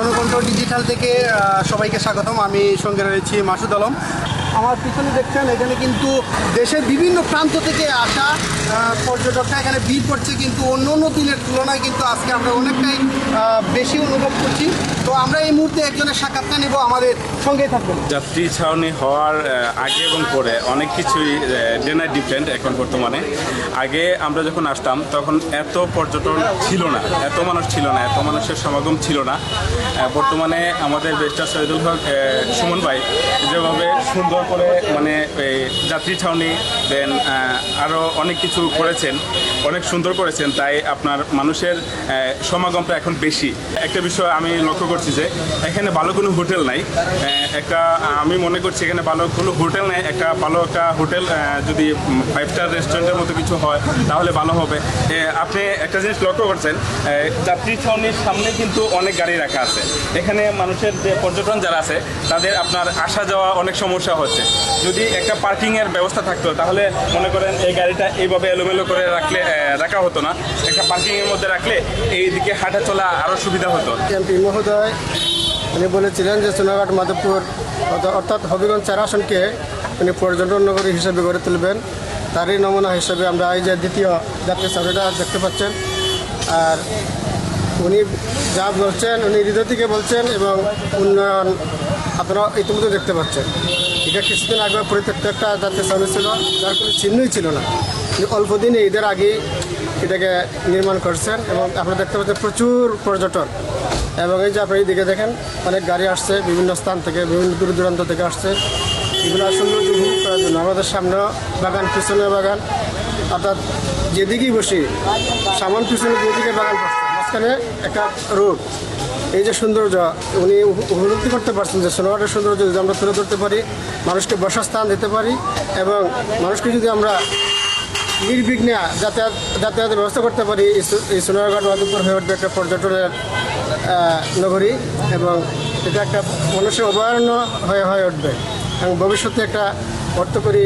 Janakantha digital থেকে সবাইকে স্বাগতম। আমি সঙ্গে রয়েছি মাসুদ আলম। আমার পিছনে দেখছেন এখানে কিন্তু দেশের বিভিন্ন প্রান্ত থেকে আসা পর্যটকরা এখানে ভিড় করছে, কিন্তু অন্য অন্য দিনের তুলনায় কিন্তু আজকে আমরা অনেকটাই বেশি অনুভব করছি। তো আমরা এই মুহূর্তে একজনের সাক্ষাৎকার নেব, আমাদের সঙ্গেই থাকবেন। যাত্রী ছাউনি হওয়ার আগে এবং পরে অনেক কিছুই ডে নাইট ডিফারেন্ট। এখন বর্তমানে আগে আমরা যখন আসতাম তখন এত পর্যটন ছিল না, এত মানুষ ছিল না, এত মানুষের সমাগম ছিল না। বর্তমানে আমাদের ব্যারিস্টার শহীদুল হক সুমন ভাই যেভাবে সুন্দর করে মানে যাত্রী ছাউনি দেন আরও অনেক কিছু করেছেন, অনেক সুন্দর করেছেন, তাই আপনার মানুষের সমাগমটা এখন বেশি। একটা বিষয় আমি লক্ষ্য করছি যে এখানে ভালো কোনো হোটেল নাই। আমি মনে করছি এখানে ভালো কোনো হোটেল নেই। একটা হোটেল যদি 5 স্টার রেস্টুরেন্টের মতো কিছু হয় তাহলে ভালো হবে। আপনি একটা জিনিস লক্ষ্য করছেন, যাত্রী ছাউনির সামনে কিন্তু অনেক গাড়ি রাখা আছে। এখানে মানুষের যে পর্যটন যারা আছে তাদের আপনার আসা যাওয়া অনেক সমস্যা হচ্ছে। যদি একটা পার্কিংয়ের ব্যবস্থা থাকতো তাহলে মনে করেন এই গাড়িটা এইভাবে এলোমেলো করে রাখা হতো না। একটা পার্কিংয়ের মধ্যে রাখলে এইদিকে হাঁটা চলা আরও সুবিধা হতো। এমপি মহোদয় উনি বলেছিলেন যে সোনারঘাট মাধবপুর অর্থাৎ হবিগঞ্জ 4 আসনকে উনি পর্যটন নগরী হিসেবে গড়ে তুলবেন। তারই নমুনা হিসেবে আমরা এই যে দ্বিতীয় যাত্রী ছাউনিটা দেখতে পাচ্ছেন। আর উনি যা বলছেন উনি হৃদয় থেকে বলছেন এবং উন্নয়ন আপনারা ইতিমধ্যে দেখতে পাচ্ছেন। এটা কিছুদিন আগে পরিত্যক্ত একটা যাত্রী ছাউনি ছিল, যার কোনো চিহ্নই ছিল না। অল্প দিনে ঈদের আগেই এটাকে নির্মাণ করছেন এবং আপনারা দেখতে পাচ্ছেন প্রচুর পর্যটন। এবং এই যে আপনি এইদিকে দেখেন অনেক গাড়ি আসছে বিভিন্ন স্থান থেকে, বিভিন্ন দূর দূরান্ত থেকে আসছে এগুলো সৌন্দর্য উপভোগ করার জন্য। আমাদের সামনেও বাগান, পিছনে বাগান, অর্থাৎ যেদিকেই বসি সামন পিছনে যেদিকে বাগান করছে, মাঝখানে একটা রোড। এই যে সৌন্দর্য উনি উপলব্ধি করতে পারছেন যে সোনারঘাটের সৌন্দর্য যদি আমরা তুলে ধরতে পারি, মানুষকে বসার স্থান দিতে পারি এবং মানুষকে যদি আমরা নির্বিঘ্নে যাতায়াতের ব্যবস্থা করতে পারি, এই সোনারঘাট মাধবপুর হয়ে উঠবে একটা পর্যটনের নগরী এবং এটা একটা মানুষের অভয়ারণ্য হয়ে উঠবে এবং ভবিষ্যতে একটা অর্থকরী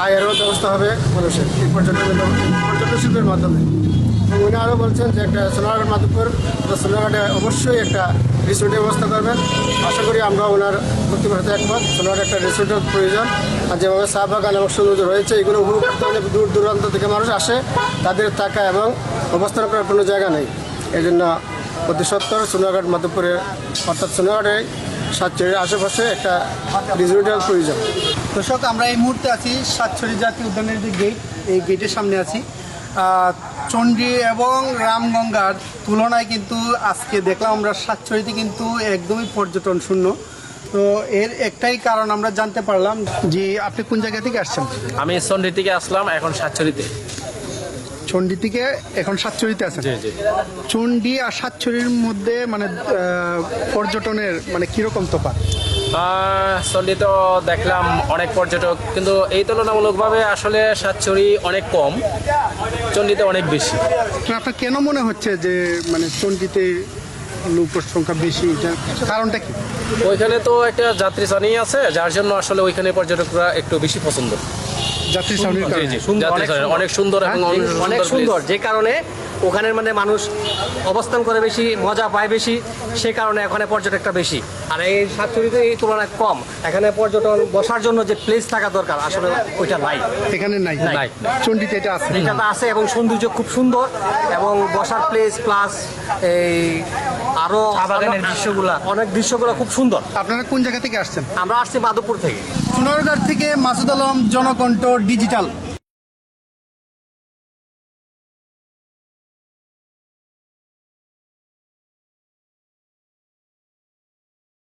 আয়েরও ব্যবস্থা হবে মানুষের এই পর্যটন শিল্পের মাধ্যমে। উনি আরও বলছেন যে একটা সোনারঘাট মাধবপুর সোনারঘাটে অবশ্যই একটা রিসোর্টের ব্যবস্থা করবেন। আশা করি আমরা ওনার বক্তব্যের সাথে একমত। সোনারঘাটে একটা রিসোর্টের প্রয়োজন। আর যেভাবে চা বাগান এবং সৌন্দর্য রয়েছে এগুলো উপভোগ করতে হলে দূর দূরান্ত থেকে মানুষ আসে, তাদের থাকা এবং অবস্থান করার কোনো জায়গা নেই। এই জন্য অতি সত্তর সোনারঘাট মাধবপুরের অর্থাৎ সোনারঘাটে সাতছড়ির আশেপাশে একটা রিসোর্টের প্রয়োজন। দর্শক, আমরা এই মুহূর্তে আছি সাতছড়ি জাতীয় উদ্যানের যে গেট, এই গেটের সামনে আছি। চণ্ডী এবং রামগঙ্গার তুলনায় কিন্তু আজকে দেখলাম আমরা সাতছড়িতে কিন্তু একদমই পর্যটন শূন্য। তো এর একটাই কারণ আমরা জানতে পারলাম। যে আপনি কোন জায়গা থেকে আসছেন? আমি চণ্ডী থেকে আসলাম, এখন সাতছড়িতে। চণ্ডী থেকে এখন সাতছড়িতে আছেন? চণ্ডী আর সাতছড়ির মধ্যে মানে পর্যটনের মানে কীরকম তফাৎ? চণ্ডী তো দেখলাম অনেক পর্যটক, কিন্তু এই তুলনামূলকভাবে আসলে সাতছড়ি অনেক কম, চণ্ডীতে অনেক বেশি। আপনার কেন মনে হচ্ছে যে মানে চণ্ডীতে লোকের সংখ্যা বেশি? এটার কারণটা কি? ওইখানে তো একটা যাত্রী ছাউনি আছে, যার জন্য আসলে ওইখানে পর্যটকরা একটু বেশি পছন্দ। যাত্রী ছাউনির কারণে অনেক সুন্দর এবং অনেক সুন্দর, যে কারণে ওখানের মানে মানুষ অবস্থান করে বেশি, মজা পায় বেশি, সে কারণে এখানে পর্যটকটা বেশি। আর এই সাতছড়িতে এই তুলনায় কম। এখানে পর্যটন বসার জন্য যে প্লেস থাকা দরকার আসলে ওইটা নাই, এখানে নাই। চণ্ডীতে এটা আছে, এটা আছে এবং সৌন্দর্য খুব সুন্দর এবং বসার প্লেস প্লাস এই আরো অনেক দৃশ্যগুলো খুব সুন্দর। আপনারা কোন জায়গা থেকে আসছেন? আমরা আসছি মাধবপুর থেকে। সোনারঘাট থেকে মাসুদ আলম, জনকণ্ঠ ডিজিটাল।